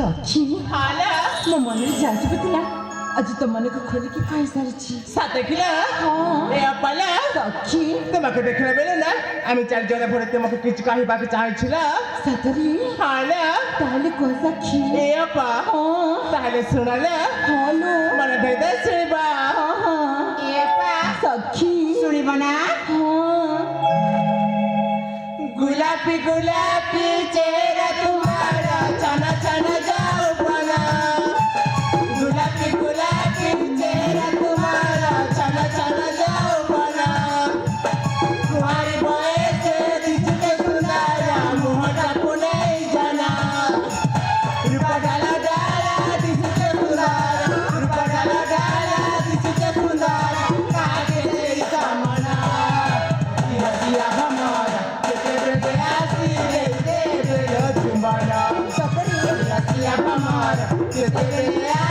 सखी हाला ମୋ ମନରେ ଯାଚିବି ଥିଲା ଆଜି ତମମାନଙ୍କୁ ଖୋଲିକି କହିସାରିଛି ସାତକିଲା ଏ ଅପାଲା ସଖୀ তোমাকে ଦେଖିଲା ବେଳେ ନା ଆମେ ଚାରି ଜଣ ପରେ ତୁମକୁ କିଛି କହିବାକୁ ଚାହୁଁଥିଲା ସତରେ हाला ତାହେଲେ କୁହ ସଖୀ ଏ ଅପା ହଁ ତାହେଲେ ଶୁଣଲା ହଁ ଲୋ ମନ ଭେଦ ଶୁଣିବା ହଁ ହଁ ଏ ଅପା ସଖୀ ଶୁଣିବ ନା ହଁ गुलाबी गुलाबी चेहरा तुम्हारा छना छना जाओ बना गुलाबी गुलाबी चेहरा तुम्हारा छना छना जाओ बना तुम्हारी बॉयस दिखते सुंदरा मुहरा को नहीं जाना रूपा डाला डाला दिखते सुंदरा रूपा डाला डाला दिखते सुंदरा काहे तेरी कामना दिया हमारा ସତରେ Hamaara,